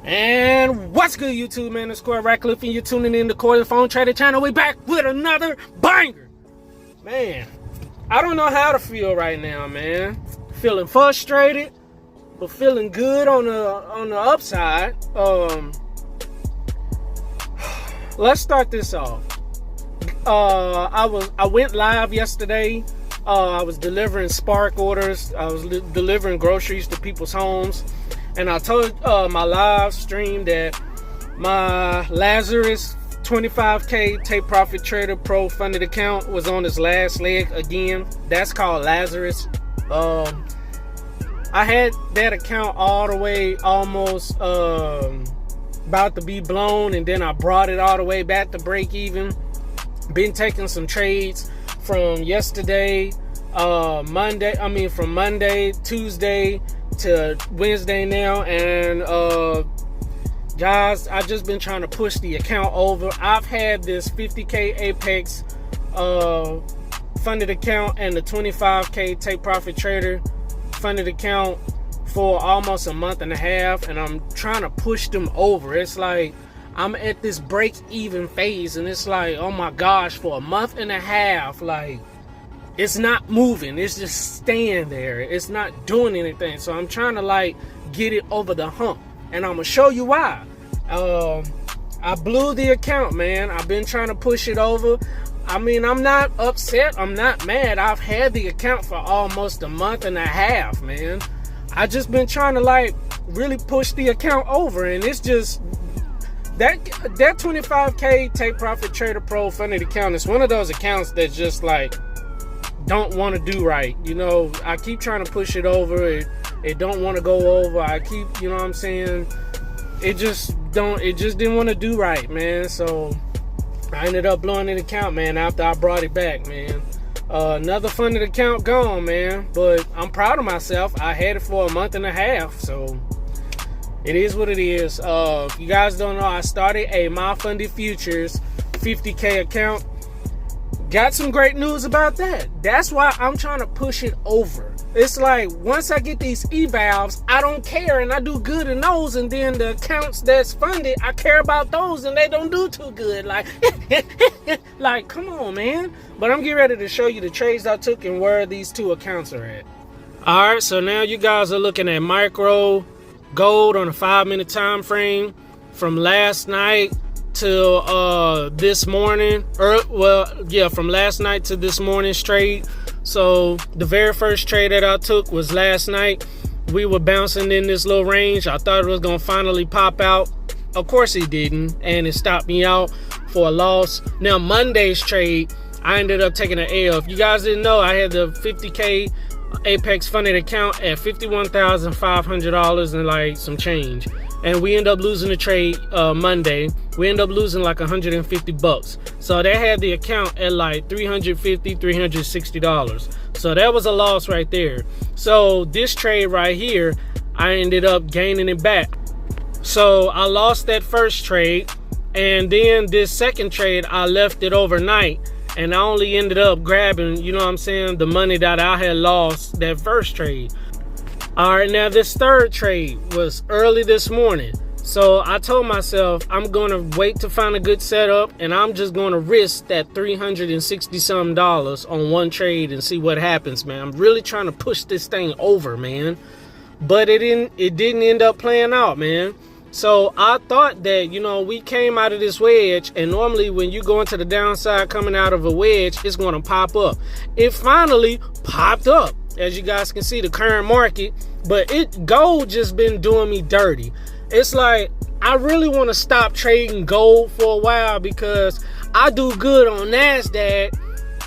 And what's good, YouTube, man? It's Corey Ratcliffe, and you're tuning in to Corey's Phone Trader Channel. We back with another banger. Man, I don't know how to feel right now, man. Feeling frustrated, but feeling good on the upside. Let's start this off. I went live yesterday. I was delivering Spark orders. I was delivering groceries to people's homes. And I told my live stream that my Lazarus 25K Take Profit Trader Pro funded account was on its last leg again. That's called Lazarus. I had that account all the way almost about to be blown, and then I brought it all the way back to break even. Been taking some trades from yesterday, from Monday, Tuesday to Wednesday now, and guys, I've just been trying to push the account over. I've had this 50K Apex funded account and the 25K Take Profit Trader funded account for almost a month and a half, and I'm trying to push them over. It's like I'm at this break-even phase, and it's like, oh my gosh, for a month and a half, like, it's not moving. It's just staying there. It's not doing anything. So I'm trying to like get it over the hump, and I'm gonna show you why. I blew the account, man. I've been trying to push it over. I mean, I'm not upset. I'm not mad. I've had the account for almost a month and a half, man. I just been trying to like really push the account over, and it's just that 25K Take Profit Trader Pro funded account is one of those accounts that just like don't want to do right. You know, I keep trying to push it over. It don't want to go over. I keep, you know what I'm saying? It just didn't want to do right, man. So I ended up blowing the account, man, after I brought it back, man. Another funded account gone, man. But I'm proud of myself. I had it for a month and a half, so it is what it is. If you guys don't know, I started a My Funded Futures 50K account. Got some great news about that. That's why I'm trying to push it over. It's like once I get these evals, I don't care, and I do good in those, and then the accounts that's funded, I care about those, and they don't do too good. Like, like, come on, man. But I'm getting ready to show you the trades I took and where these two accounts are at. All right, so now you guys are looking at micro gold on a 5-minute time frame from last night till this morning, from last night to this morning's trade. So the very first trade that I took was last night. We were bouncing in this little range. I thought it was gonna finally pop out. Of course it didn't, and it stopped me out for a loss. Now Monday's trade, I ended up taking an L. If you guys didn't know, I had the 50K Apex funded account at $51,500 and like some change, and we end up losing the trade Monday. We end up losing like $150. So they had the account at like $350, $360. So that was a loss right there. So this trade right here, I ended up gaining it back. So I lost that first trade, and then this second trade, I left it overnight, and I only ended up grabbing, you know what I'm saying, the money that I had lost that first trade. All right, now this third trade was early this morning. So I told myself I'm going to wait to find a good setup, and I'm just going to risk that $360 something on one trade and see what happens, man. I'm really trying to push this thing over, man. But it didn't end up playing out, man. So I thought that, you know, we came out of this wedge, and normally when you go into the downside coming out of a wedge, it's going to pop up. It finally popped up, as you guys can see, the current market, but gold just been doing me dirty. It's like I really want to stop trading gold for a while because I do good on NASDAQ.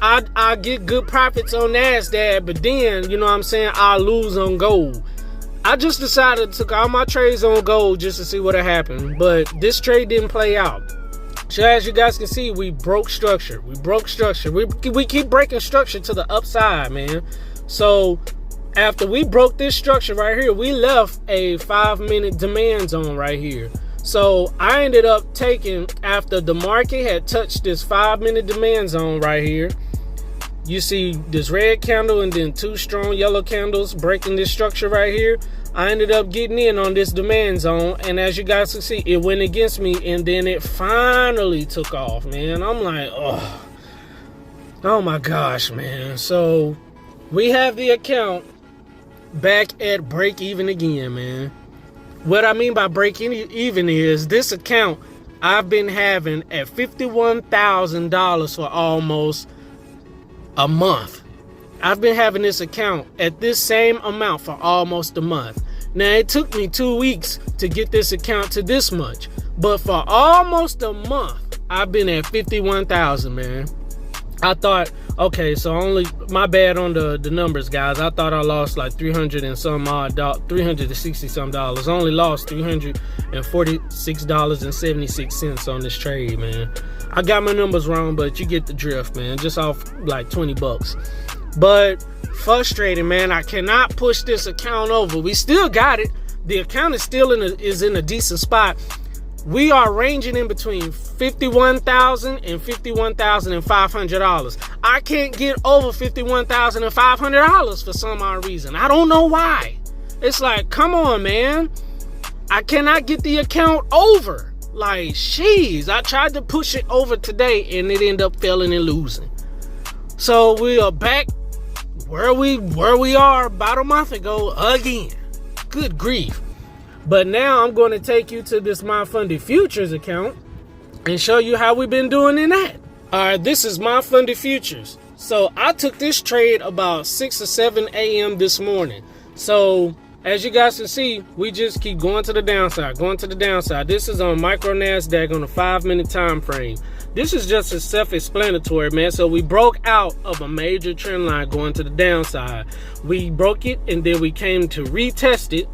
I get good profits on NASDAQ, but then, you know what I'm saying, I lose on gold. I just decided to take all my trades on gold just to see what happened, but this trade didn't play out. So as you guys can see, we broke structure. We keep breaking structure to the upside, man. So after we broke this structure right here, we left a 5-minute demand zone right here. So I ended up taking, after the market had touched this 5-minute demand zone right here, you see this red candle and then two strong yellow candles breaking this structure right here. I ended up getting in on this demand zone, and as you guys can see, it went against me, and then it finally took off, man. I'm like, oh my gosh, man. So we have the account back at break even again, man. What I mean by break even is this account I've been having at $51,000 for almost a month. I've been having this account at this same amount for almost a month. Now, it took me 2 weeks to get this account to this much, but for almost a month, I've been at 51,000, man. I thought, okay, so only, my bad on the numbers, guys. I thought I lost like $360 some dollars. I only lost $346.76 on this trade, man. I got my numbers wrong, but you get the drift, man. Just off like 20 bucks. But frustrating, man. I cannot push this account over. We still got it. The account is still in a decent spot. We are ranging in between $51,000 and $51,500. I can't get over $51,500 for some odd reason. I don't know why. It's like, come on, man. I cannot get the account over. Like, jeez. I tried to push it over today, and it ended up failing and losing. So we are back where we are about a month ago again. Good grief. But now I'm going to take you to this My Funded Futures account and show you how we've been doing in that. All right, this is My Funded Futures. So I took this trade about 6 or 7 a.m. this morning. So as you guys can see, we just keep going to the downside, going to the downside. This is on micro NASDAQ on a 5-minute time frame. This is just as self-explanatory, man. So we broke out of a major trend line going to the downside. We broke it, and then we came to retest it,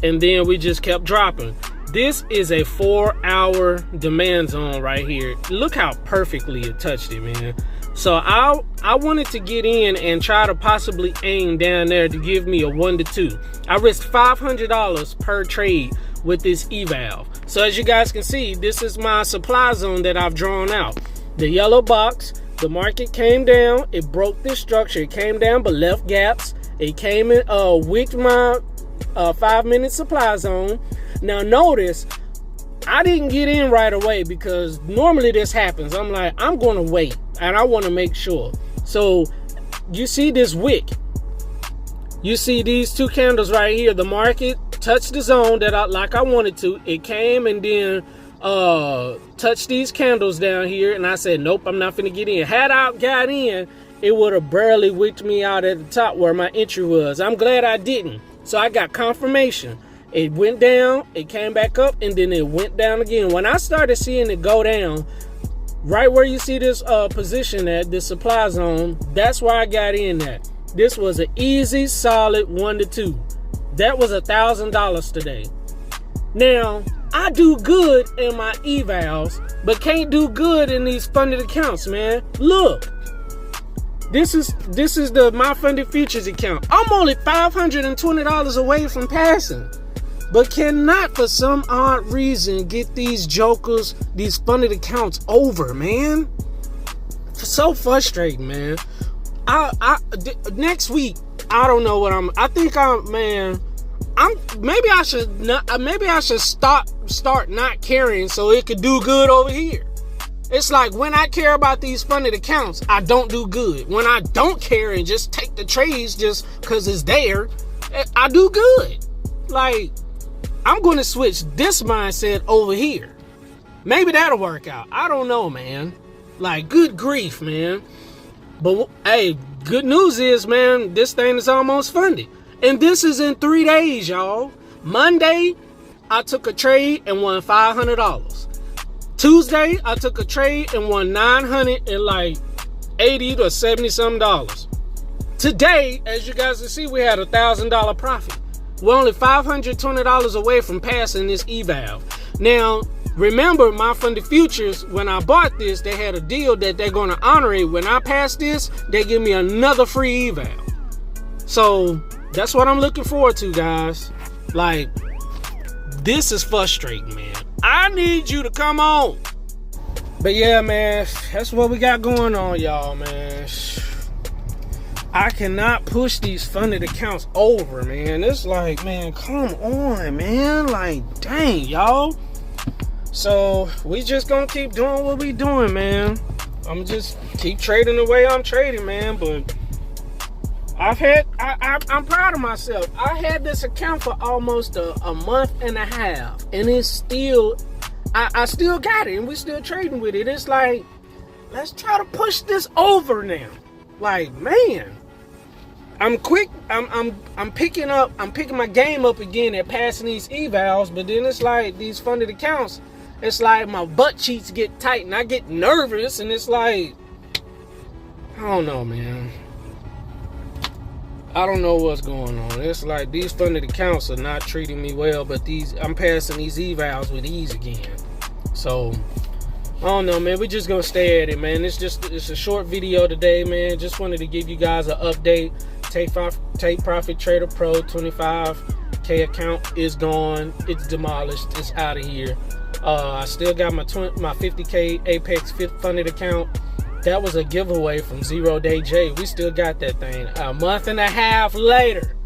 and then we just kept dropping. This is a 4-hour demand zone right here. Look how perfectly it touched it, man. So I wanted to get in and try to possibly aim down there to give me a 1 to 2. I risked $500 per trade with this eval. So as you guys can see, this is my supply zone that I've drawn out. The yellow box, the market came down, it broke this structure, it came down but left gaps. It came in, wicked my 5-minute supply zone. Now notice, I didn't get in right away because normally this happens. I'm like, I'm going to wait and I want to make sure. So you see this wick. You see these 2 candles right here. The market touched the zone that I wanted to. It came and then touched these candles down here, and I said, nope, I'm not finna get in. Had I got in, it would have barely wicked me out at the top where my entry was. I'm glad I didn't. So I got confirmation. It went down, it came back up, and then it went down again. When I started seeing it go down, right where you see this position at, this supply zone, that's where I got in at. This was an easy, solid 1 to 2. That was $1,000 today. Now, I do good in my evals, but can't do good in these funded accounts, man. Look, this is the My Funded Futures account. I'm only $520 away from passing, but cannot for some odd reason get these jokers, these funded accounts over, man. So frustrating, man. Next week, I don't know what maybe I should start not caring so it could do good over here. It's like when I care about these funded accounts, I don't do good. When I don't care and just take the trades just because it's there, I do good. Like, I'm going to switch this mindset over here. Maybe that'll work out. I don't know, man. Like, good grief, man. But hey, good news is, man, this thing is almost funded. And this is in 3 days, y'all. Monday, I took a trade and won $500. Tuesday, I took a trade and won $980 to $70 some dollars. Today, as you guys can see, we had $1,000 profit. We're only $520 away from passing this eval. Now, remember, My Funded Futures, when I bought this, they had a deal that they're going to honor it. When I pass this, they give me another free eval. So that's what I'm looking forward to, guys. Like, this is frustrating, man. I need you to come on. But yeah, man, that's what we got going on, y'all, man. I cannot push these funded accounts over, man. It's like, man, come on, man. Like, dang, y'all. So we just gonna keep doing what we doing, man. I'm just keep trading the way I'm trading, man. But I'm proud of myself. I had this account for almost a month and a half, and it's still, I still got it, and we still trading with it. It's like, let's try to push this over now. Like, man, I'm quick. I'm picking my game up again at passing these evals, but then it's like these funded accounts. It's like my butt cheeks get tight, and I get nervous, and it's like, I don't know, man. I don't know what's going on. It's like these funded accounts are not treating me well, but I'm passing these evals with ease again. So I don't know, man. We're just gonna stay at it, man. It's a short video today, man. Just wanted to give you guys an update. Take Profit Trader Pro 25K account is gone. It's demolished. It's out of here. I still got my 50K Apex funded account. That was a giveaway from 0 Day J. We still got that thing a month and a half later.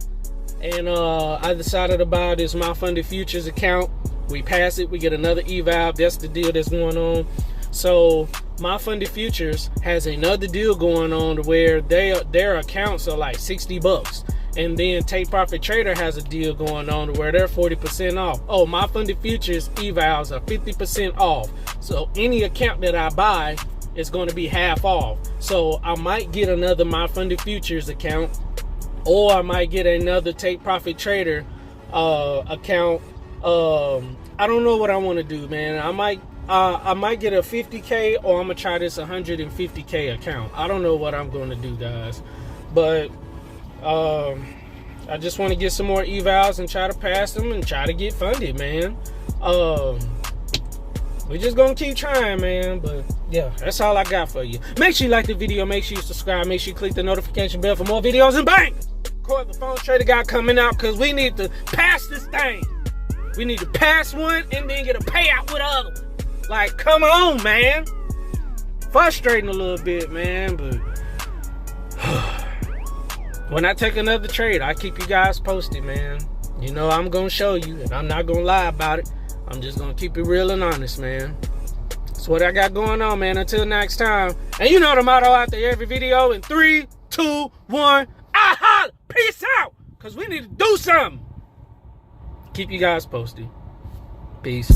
And I decided to buy this My Funded Futures account. We pass it, we get another eval. That's the deal that's going on. So My Funded Futures has another deal going on where their accounts are like $60. And then Take Profit Trader has a deal going on where they're 40% off. Oh, My Funded Futures evals are 50% off. So any account that I buy is going to be half off. So I might get another My Funded Futures account, or I might get another Take Profit Trader account. I don't know what I want to do, man. I might get a 50K, or I'm gonna try this 150K account. I don't know what I'm going to do, guys, but I just want to get some more evals and try to pass them and try to get funded, man. We're just gonna keep trying, man. But yeah, that's all I got for you. Make sure you like the video, make sure you subscribe, make sure you click the notification bell for more videos, and bang! Record the phone trader guy coming out, because we need to pass this thing. We need to pass one and then get a payout with the other one. Like, come on, man. Frustrating a little bit, man, but when I take another trade, I keep you guys posted, man. You know I'm gonna show you, and I'm not gonna lie about it. I'm just gonna keep it real and honest, man. That's what I got going on, man. Until next time. And you know the motto after every video: in 3, 2, 1, aha! Peace out! Because we need to do something. Keep you guys posted. Peace.